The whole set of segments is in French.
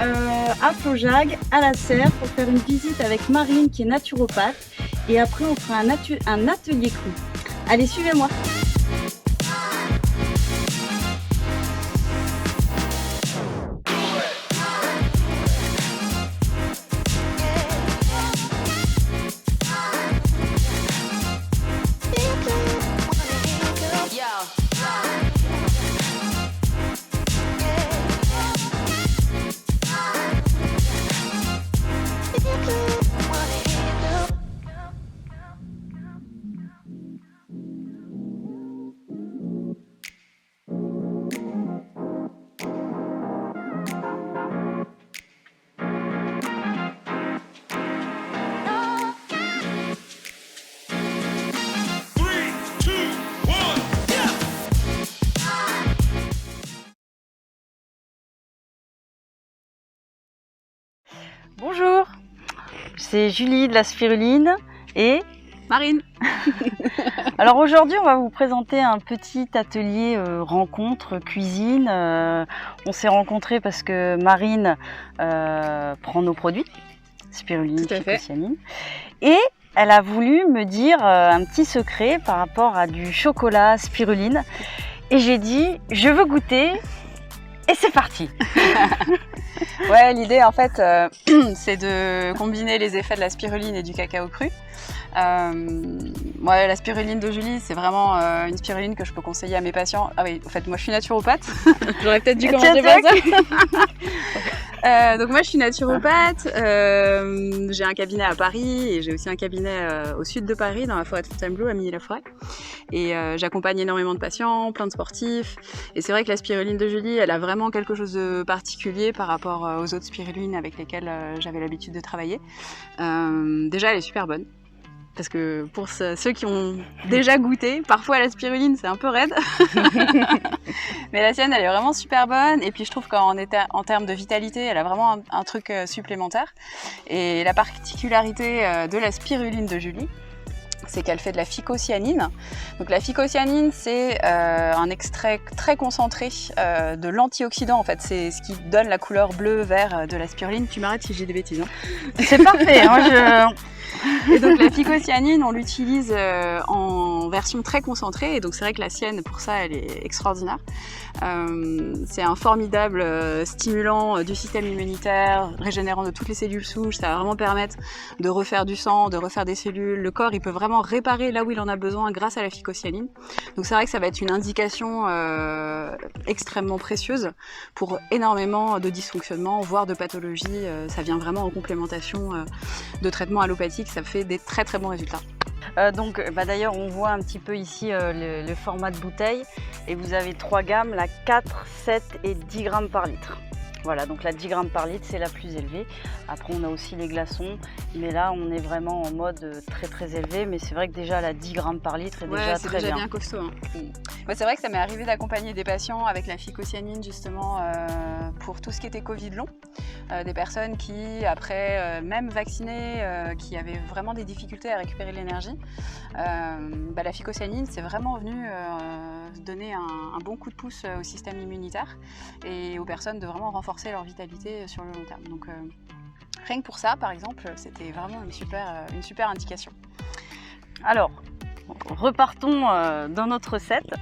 à Flojag, à la Serre, pour faire une visite avec Marine qui est naturopathe. Et après, on fera un atelier cru. Allez, suivez-moi. Bonjour, c'est Julie de la Spiruline et Marine. Alors aujourd'hui, on va vous présenter un petit atelier rencontre cuisine. On s'est rencontrés parce que Marine prend nos produits, Spiruline, phycocyanine, et elle a voulu me dire un petit secret par rapport à du chocolat spiruline. Et j'ai dit, je veux goûter, et c'est parti. Ouais, l'idée en fait, c'est de combiner les effets de la spiruline et du cacao cru. Ouais, la spiruline de Julie, c'est vraiment une spiruline que je peux conseiller à mes patients. Ah oui, en fait, moi je suis naturopathe. J'aurais peut-être dû commencer par ça. Donc moi je suis naturopathe, j'ai un cabinet à Paris et j'ai aussi un cabinet au sud de Paris, dans la forêt de Fontainebleau, à Milly-la-Forêt. Et j'accompagne énormément de patients, plein de sportifs. Et c'est vrai que la spiruline de Julie, elle a vraiment quelque chose de particulier par rapport aux autres spirulines avec lesquelles j'avais l'habitude de travailler. Déjà, elle est super bonne. Parce que pour ceux qui ont déjà goûté, parfois la spiruline c'est un peu raide. Mais la sienne elle est vraiment super bonne. Et puis je trouve qu'en termes de vitalité, elle a vraiment un truc supplémentaire. Et la particularité de la spiruline de Julie, c'est qu'elle fait de la phycocyanine. Donc la phycocyanine, c'est un extrait très concentré de l'antioxydant. En fait, c'est ce qui donne la couleur bleu-vert de la spiruline. Tu m'arrêtes si j'ai des bêtises. Hein. C'est parfait. Et donc la phycocyanine, on l'utilise en version très concentrée. Et donc c'est vrai que la sienne, pour ça, elle est extraordinaire. C'est un formidable stimulant du système immunitaire, régénérant de toutes les cellules souches. Ça va vraiment permettre de refaire du sang, de refaire des cellules. Le corps, il peut vraiment réparer là où il en a besoin grâce à la phycocyanine. Donc c'est vrai que ça va être une indication extrêmement précieuse pour énormément de dysfonctionnements, voire de pathologies. Ça vient vraiment en complémentation de traitements allopathiques. Ça fait des très très bons résultats. D'ailleurs, on voit un petit peu ici le format de bouteille et vous avez 3 gammes, la 4, 7 et 10 grammes par litre. Voilà, donc la 10 grammes par litre, c'est la plus élevée. Après, on a aussi les glaçons, mais là, on est vraiment en mode très très élevé. Mais c'est vrai que déjà, la 10 grammes par litre est déjà très bien. C'est déjà bien costaud. Hein. Ouais, c'est vrai que ça m'est arrivé d'accompagner des patients avec la phycocyanine, justement, pour tout ce qui était Covid long. Des personnes qui, après, même vaccinées, qui avaient vraiment des difficultés à récupérer l'énergie. La phycocyanine, c'est vraiment venu donner un bon coup de pouce au système immunitaire et aux personnes de vraiment renforcer leur vitalité sur le long terme. Donc rien que pour ça, par exemple, c'était vraiment une super indication. Alors, repartons dans notre recette.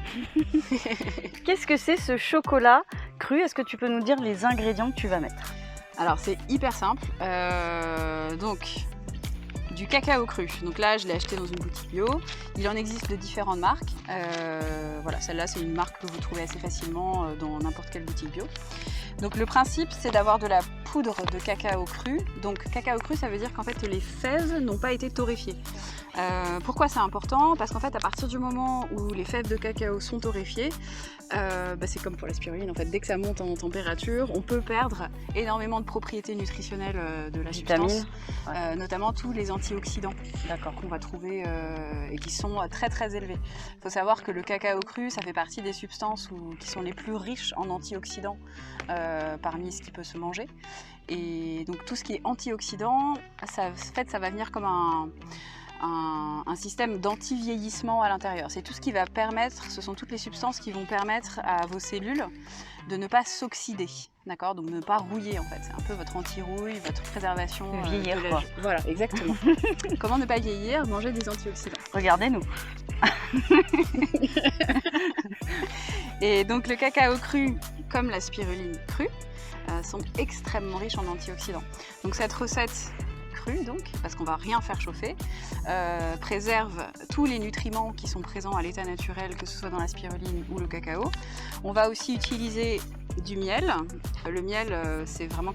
Qu'est-ce que c'est ce chocolat cru? Est-ce que tu peux nous dire les ingrédients que tu vas mettre? Alors c'est hyper simple. Donc du cacao cru. Donc là, je l'ai acheté dans une boutique bio. Il en existe de différentes marques. Voilà, celle-là, c'est une marque que vous trouvez assez facilement dans n'importe quelle boutique bio. Donc le principe, c'est d'avoir de la poudre de cacao cru. Donc cacao cru, ça veut dire qu'en fait les fèves n'ont pas été torréfiées. Pourquoi c'est important? Parce qu'en fait, à partir du moment où les fèves de cacao sont torréfiées, c'est comme pour la spiruline, en fait, dès que ça monte en température, on peut perdre énormément de propriétés nutritionnelles de la substance, notamment tous les antioxydants qu'on va trouver et qui sont très très élevés. Il faut savoir que le cacao cru, ça fait partie des substances qui sont les plus riches en antioxydants parmi ce qui peut se manger. Et donc tout ce qui est antioxydant, ça va venir comme un système d'anti-vieillissement à l'intérieur. C'est tout ce qui va permettre, ce sont toutes les substances qui vont permettre à vos cellules de ne pas s'oxyder. D'accord, donc ne pas rouiller en fait, c'est un peu votre anti-rouille, votre préservation. Vieillir, de la quoi. Voilà, exactement. Comment ne pas vieillir? Manger des antioxydants. Regardez-nous. Et donc le cacao cru, comme la spiruline crue, sont extrêmement riches en antioxydants. Donc cette recette crue, donc, parce qu'on va rien faire chauffer, préserve tous les nutriments qui sont présents à l'état naturel, que ce soit dans la spiruline ou le cacao. On va aussi utiliser du miel. Le miel, c'est vraiment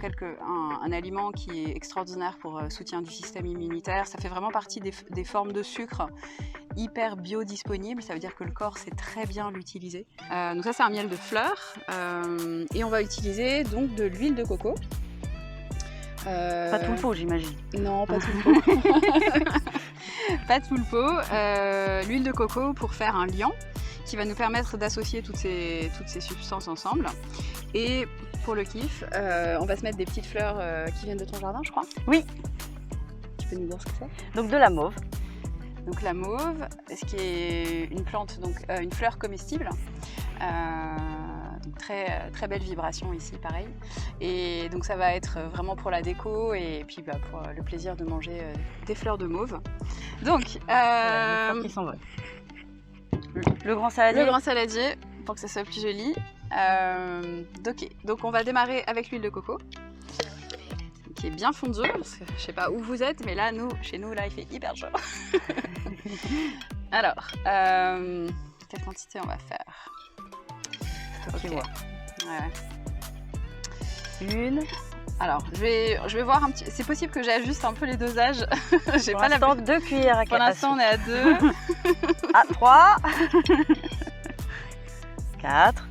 un aliment qui est extraordinaire pour soutien du système immunitaire. Ça fait vraiment partie des formes de sucre hyper biodisponibles. Ça veut dire que le corps sait très bien l'utiliser. Donc ça, c'est un miel de fleurs. Et on va utiliser donc de l'huile de coco. Pas tout le pot, j'imagine. Non, pas tout le pot. Pas tout le pot. L'huile de coco pour faire un liant qui va nous permettre d'associer toutes ces substances ensemble. Et pour le kiff, on va se mettre des petites fleurs qui viennent de ton jardin, je crois. Oui. Tu peux nous dire ce que c'est? Donc de la mauve. Donc la mauve, ce qui est une plante, donc une fleur comestible. Donc très, très belle vibration ici, pareil. Et donc ça va être vraiment pour la déco et puis pour le plaisir de manger des fleurs de mauve. Donc, Voilà, les fleurs qui s'envolent. Le grand saladier. Le grand saladier, pour que ça soit plus joli. Donc on va démarrer avec l'huile de coco, qui est bien fondue. Parce que je sais pas où vous êtes, mais là, chez nous, là, il fait hyper chaud. Alors, quelle quantité on va faire? Ok. Ouais. Une. Alors, je vais voir un petit. C'est possible que j'ajuste un peu les dosages. J'ai Pour pas l'instant, 2 cuillères à café. Pour l'instant, on est à 2. À 3. 4.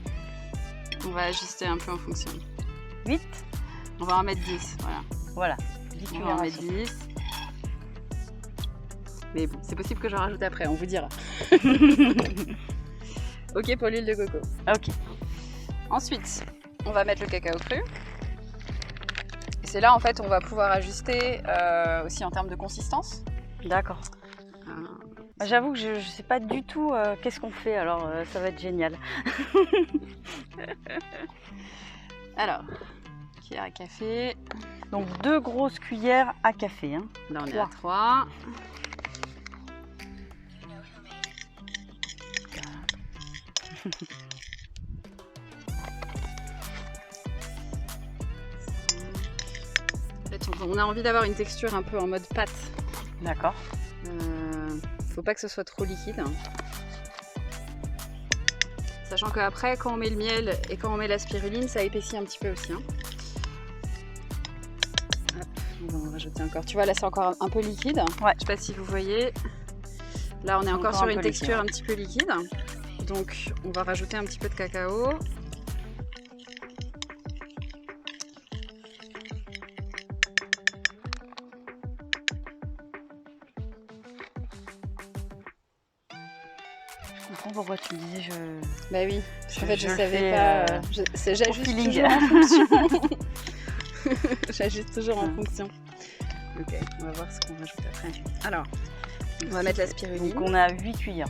On va ajuster un peu en fonction. 8. On va en mettre 10. Voilà. 10 On va cuillères en à mettre soupe. 10. Mais bon, c'est possible que j'en rajoute après, on vous dira. Ok pour l'huile de coco. Ok. Ensuite, on va mettre le cacao cru. Et c'est là en fait on va pouvoir ajuster aussi en termes de consistance. D'accord. J'avoue que je sais pas du tout qu'est-ce qu'on fait, alors ça va être génial. Alors, cuillère à café. Donc 2 grosses cuillères à café. Hein. Là on est à 3. En fait, on a envie d'avoir une texture un peu en mode pâte. D'accord. Faut pas que ce soit trop liquide. Sachant qu'après, quand on met le miel et quand on met la spiruline, ça épaissit un petit peu aussi. Hein. Hop, on va en rajouter encore. Tu vois, là c'est encore un peu liquide. Ouais. Je sais pas si vous voyez. Là, on est encore sur une texture un petit peu liquide. Donc, on va rajouter un petit peu de cacao. Je comprends pourquoi tu me disais Bah oui, parce qu'en fait je savais fais, pas. J'ajuste feeling. toujours en fonction. J'ajuste toujours en fonction. Ok, on va voir ce qu'on rajoute après. Alors, on va mettre la spiruline. Donc on a 8 cuillères.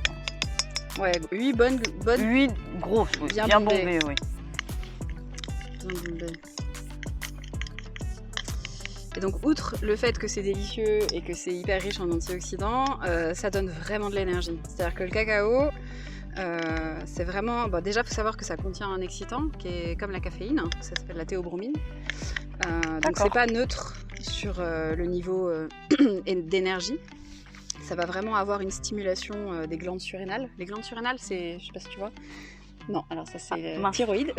Ouais, 8 bonnes. 8 grosses, oui. Bien Bien bombées. bombées, oui. Bien bombées. Et donc, outre le fait que c'est délicieux et que c'est hyper riche en antioxydants, ça donne vraiment de l'énergie. C'est-à-dire que le cacao, c'est vraiment... Bon, déjà, il faut savoir que ça contient un excitant qui est comme la caféine, ça s'appelle la théobromine. Donc, c'est pas neutre sur le niveau d'énergie. Ça va vraiment avoir une stimulation des glandes surrénales. Les glandes surrénales, c'est... Je sais pas si tu vois. Non, alors ça, c'est thyroïde.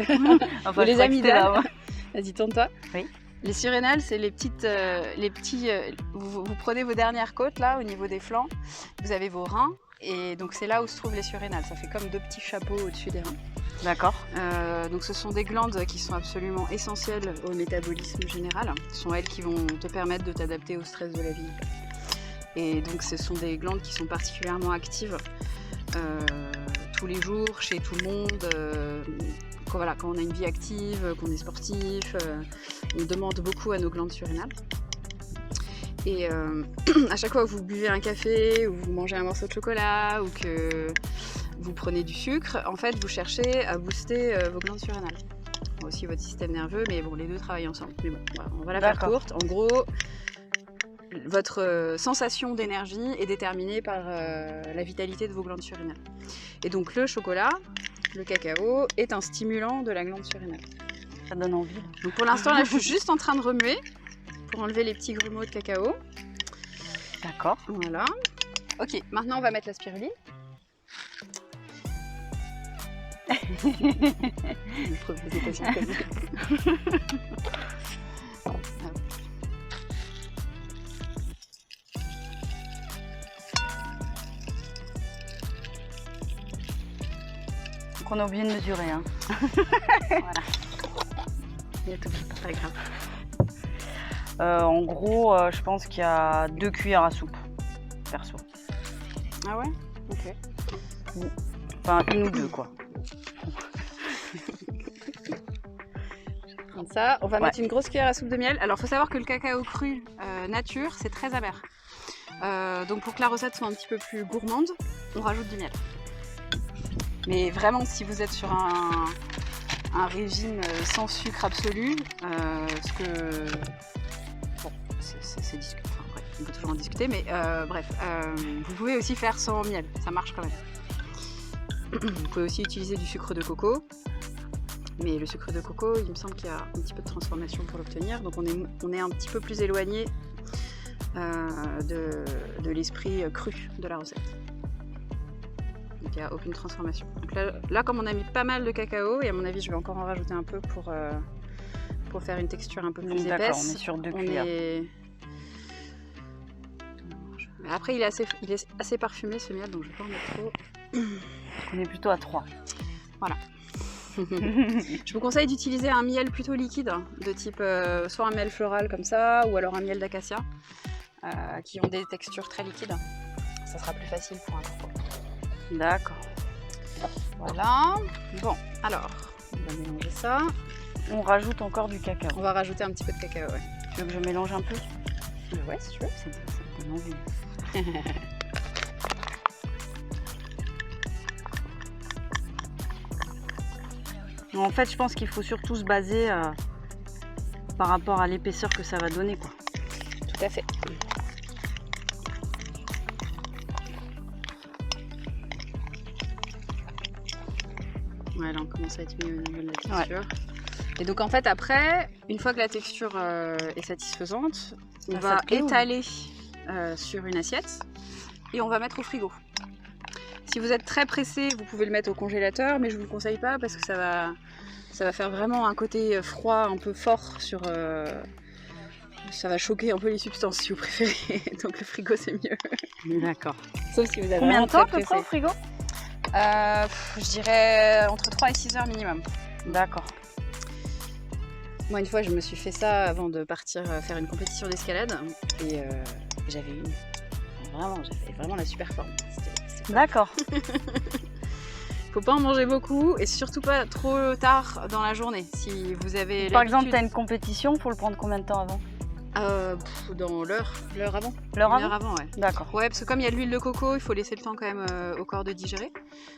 Enfin, Ou les amygdales. là, ouais. Vas-y, tourne-toi. Oui. Les surrénales, c'est les petits. Vous prenez vos dernières côtes là, au niveau des flancs. Vous avez vos reins, et donc c'est là où se trouvent les surrénales. Ça fait comme 2 petits chapeaux au-dessus des reins. D'accord. Donc ce sont des glandes qui sont absolument essentielles au métabolisme général. Ce sont elles qui vont te permettre de t'adapter au stress de la vie. Et donc ce sont des glandes qui sont particulièrement actives tous les jours, chez tout le monde. Quand on a une vie active, qu'on est sportif, on demande beaucoup à nos glandes surrénales. Et à chaque fois que vous buvez un café, ou vous mangez un morceau de chocolat, ou que vous prenez du sucre, en fait vous cherchez à booster vos glandes surrénales. aussi votre système nerveux, mais bon, les deux travaillent ensemble. Mais bon, voilà, on va la faire D'accord. courte. En gros, votre sensation d'énergie est déterminée par la vitalité de vos glandes surrénales. Et donc le chocolat, le cacao, est un stimulant de la glande surrénale. Ça donne envie. Donc pour l'instant, là, je suis juste en train de remuer pour enlever les petits grumeaux de cacao. D'accord. Voilà. Ok, maintenant on va mettre la spiruline. Donc on a oublié de mesurer. Hein. Voilà. Il y a tout, c'est pas grave. En gros, je pense qu'il y a 2 cuillères à soupe, perso. Ah ouais? Ok. Enfin, 1 ou 2 quoi. Comme ça, on va mettre une grosse cuillère à soupe de miel. Alors, il faut savoir que le cacao cru nature, c'est très amer. Donc, pour que la recette soit un petit peu plus gourmande, on rajoute du miel. Mais vraiment, si vous êtes sur un régime sans sucre absolu, ce que... Bon, c'est discutable. Enfin, bref, on peut toujours en discuter, mais bref, vous pouvez aussi faire sans miel. Ça marche quand même. Vous pouvez aussi utiliser du sucre de coco. Mais le sucre de coco, il me semble qu'il y a un petit peu de transformation pour l'obtenir. Donc on est un petit peu plus éloigné de l'esprit cru de la recette. Donc il n'y a aucune transformation. Donc là, comme on a mis pas mal de cacao, et à mon avis je vais encore en rajouter un peu pour faire une texture un peu plus D'accord, épaisse. on est sur 2 cuillères. Après il est assez parfumé ce miel, donc je ne vais pas en mettre trop. On est plutôt à 3. Voilà. Je vous conseille d'utiliser un miel plutôt liquide, de type soit un miel floral comme ça, ou alors un miel d'acacia, qui ont des textures très liquides. Ça sera plus facile pour incorporer. D'accord. Voilà. Bon, alors, on va mélanger ça. On rajoute encore du cacao. On va rajouter un petit peu de cacao, ouais. Tu veux que je mélange un peu? Ouais, si tu veux. Ça donne envie. En fait, je pense qu'il faut surtout se baser par rapport à l'épaisseur que ça va donner, quoi. Tout à fait. Ouais, là on commence à être mieux au niveau de la texture. Ouais. Et donc en fait après, une fois que la texture est satisfaisante, on va étaler sur une assiette et on va mettre au frigo. Si vous êtes très pressé, vous pouvez le mettre au congélateur, mais je ne vous le conseille pas parce que ça va faire vraiment un côté froid un peu fort sur... ça va choquer un peu les substances si vous préférez, donc le frigo c'est mieux. D'accord. Sauf si vous avez combien de temps à peu pressé. près au frigo? Je dirais entre 3 et 6 heures minimum. D'accord. Moi une fois je me suis fait ça avant de partir faire une compétition d'escalade et j'avais vraiment la super forme. D'accord. Faut pas en manger beaucoup et surtout pas trop tard dans la journée. Si vous avez Par exemple, tu as une compétition, faut le prendre combien de temps avant? Dans l'heure avant. L'heure avant, ouais. D'accord. Ouais, parce que comme il y a de l'huile de coco, il faut laisser le temps quand même au corps de digérer.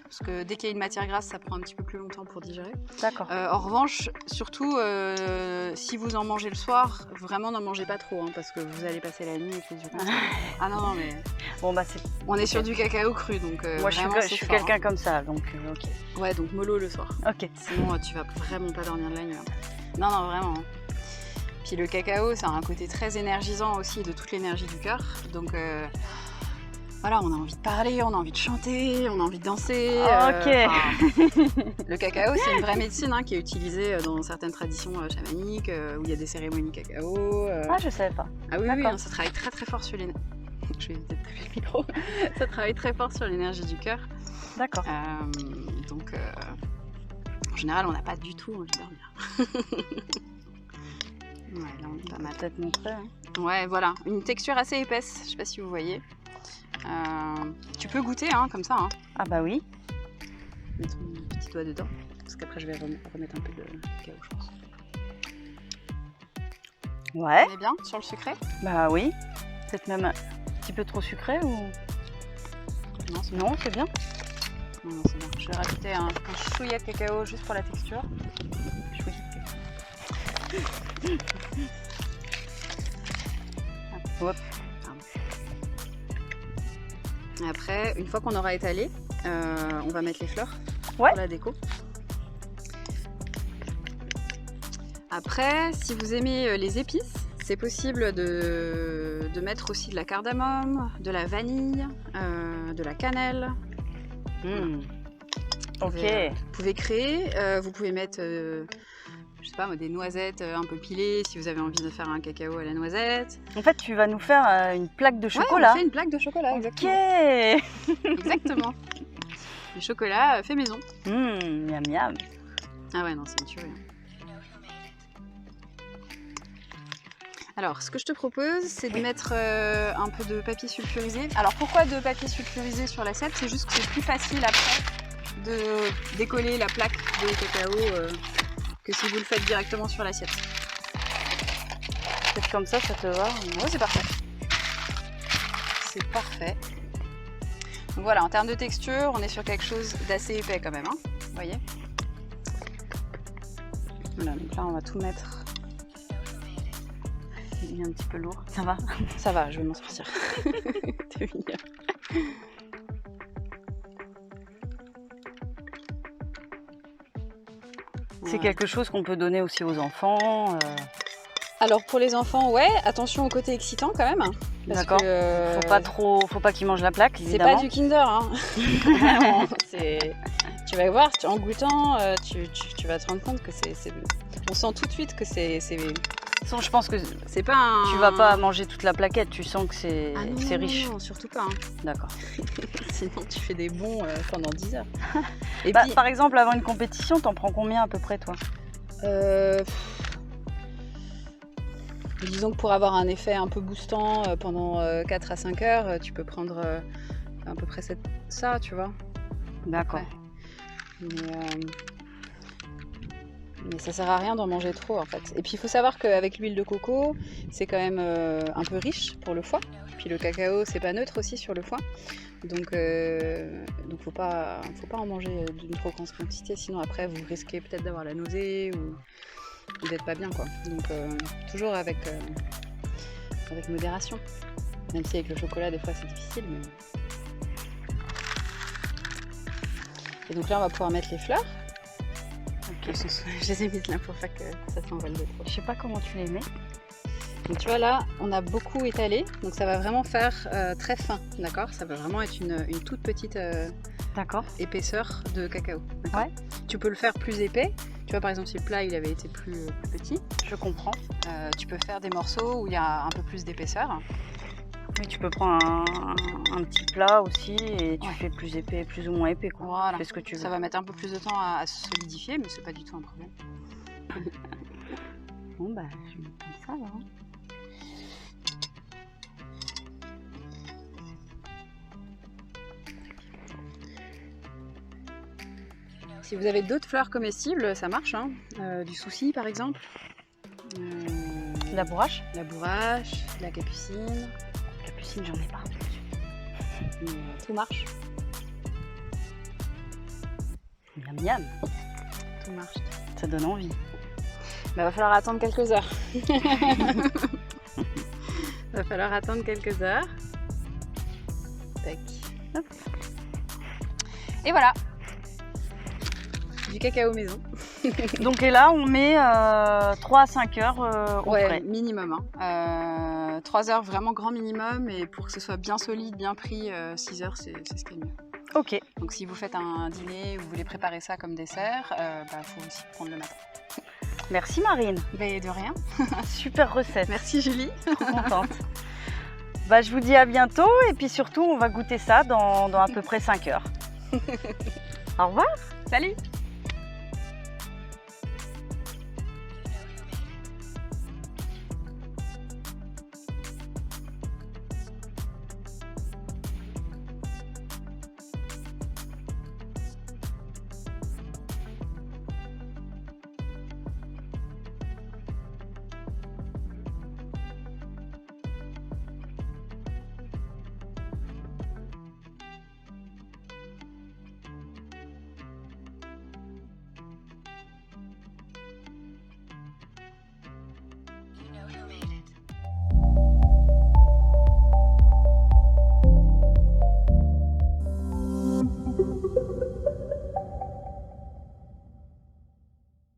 Parce que dès qu'il y a une matière grasse, ça prend un petit peu plus longtemps pour digérer. D'accord. En revanche, surtout si vous en mangez le soir, vraiment n'en mangez pas trop, hein, parce que vous allez passer la nuit avec les yeux comme ça. Ah non, mais bon, bah, on est sur du cacao cru, donc moi je suis quelqu'un comme ça, donc ok. Ouais, donc mollo le soir. Ok. Sinon, tu vas vraiment pas dormir de la nuit. Hein. Non, vraiment. Puis le cacao, ça a un côté très énergisant aussi de toute l'énergie du cœur. Donc voilà, on a envie de parler, on a envie de chanter, on a envie de danser. Le cacao, c'est une vraie médecine hein, qui est utilisée dans certaines traditions chamaniques, où il y a des cérémonies cacao. Ah, je savais pas. Ah oui, oui, hein, ça travaille très très fort sur l'énergie. Je vais éviter de taper le micro. Ça travaille très fort sur l'énergie du cœur. D'accord. Donc en général, on n'a pas du tout envie de dormir. Ouais, là on est pas mal. Peut-être montrer. Hein. Ouais, voilà, une texture assez épaisse, je sais pas si vous voyez. Tu peux goûter hein, comme ça. Hein. Ah bah oui. Mets ton petit doigt dedans, parce qu'après je vais remettre un peu de cacao, je pense. Ouais. On est bien sur le sucré? Bah oui. Peut-être même un petit peu trop sucré ou... Non, c'est bien. Non, c'est bon. Je vais rajouter un chouïa de cacao juste pour la texture. Hop. Et après, une fois qu'on aura étalé, on va mettre les fleurs Ouais. pour la déco. Après, si vous aimez les épices, c'est possible de mettre aussi de la cardamome, de la vanille, de la cannelle. Ok. Vous pouvez créer, vous pouvez mettre je sais pas, des noisettes un peu pilées si vous avez envie de faire un cacao à la noisette. En fait, tu vas nous faire une plaque de Ouais, chocolat. on fait une plaque de chocolat, Ok. exactement. Exactement. Du chocolat fait maison. Miam miam. Ah ouais, non, c'est une tuerie. Alors, ce que je te propose, c'est de mettre un peu de papier sulfurisé. Alors, pourquoi de papier sulfurisé sur l'assiette? C'est juste que c'est plus facile après de décoller la plaque de cacao que si vous le faites directement sur l'assiette. Peut-être comme ça te va. Ouais, c'est parfait. C'est parfait. Donc voilà, en termes de texture, on est sur quelque chose d'assez épais quand même, hein, vous voyez. Voilà, donc là, on va tout mettre. Il est un petit peu lourd. Ça va? Ça va, je vais m'en sortir. T'es mignon. C'est quelque chose qu'on peut donner aussi aux enfants. Alors pour les enfants, ouais, attention au côté excitant quand même. D'accord. Faut pas qu'ils mangent la plaque, C'est évidemment. pas du Kinder, hein. Vraiment, tu vas voir, en goûtant, tu vas te rendre compte que on sent tout de suite que c'est. Je pense que C'est pas un... tu vas pas manger toute la plaquette, tu sens que c'est non, riche. Non, surtout pas. Hein. D'accord. Sinon tu fais des bons pendant 10 heures. Et Bah, puis, par exemple, avant une compétition, t'en prends combien à peu près, toi? Disons que pour avoir un effet un peu boostant pendant 4 à 5 heures, tu peux prendre à peu près ça, tu vois. D'accord. Mais ça sert à rien d'en manger trop en fait. Et puis il faut savoir qu'avec l'huile de coco, c'est quand même un peu riche pour le foie. Puis le cacao, c'est pas neutre aussi sur le foie. Donc faut pas en manger d'une trop grande quantité, sinon après vous risquez peut-être d'avoir la nausée ou d'être pas bien quoi. Donc toujours avec modération. Même si avec le chocolat des fois c'est difficile. Mais... Et donc là on va pouvoir mettre les fleurs. Ok. Je les ai mises là pour pas que ça s'envole de trop. Je sais pas comment tu les mets. Donc tu vois là, on a beaucoup étalé, donc ça va vraiment faire très fin, d'accord? Ça va vraiment être une toute petite D'accord. épaisseur de cacao. Ouais. Tu peux le faire plus épais. Tu vois par exemple si le plat il avait été plus petit, Je comprends. tu peux faire des morceaux où il y a un peu plus d'épaisseur. Oui, tu peux prendre un petit plat aussi et tu Ouais. fais plus épais, plus ou moins épais quoi. Voilà. Tu fais ce que tu veux. Ça va mettre un peu plus de temps à se solidifier, mais c'est pas du tout un problème. Bon bah, je vais mettre comme ça alors. Si vous avez d'autres fleurs comestibles, ça marche, hein. Du souci par exemple. La bourrache? La bourrache, la capucine, Capucine, j'en ai pas. mais tout marche, Miam miam. tout marche. Ça donne envie. Bah, va falloir attendre quelques heures. Va falloir attendre quelques heures. Tac. Hop. Et voilà. Du cacao maison. Donc et là, on met 3 à 5 heures au frais. Minimum. Hein. 3 heures vraiment grand minimum, et pour que ce soit bien solide, bien pris, 6 heures c'est ce qui est mieux. Ok. Donc si vous faites un dîner ou vous voulez préparer ça comme dessert, faut aussi prendre le matin. Merci Marine. Mais de rien. Super recette. Merci Julie. Trop contente. Bah, je vous dis à bientôt et puis surtout, on va goûter ça dans à peu près 5 heures. Au revoir. Salut.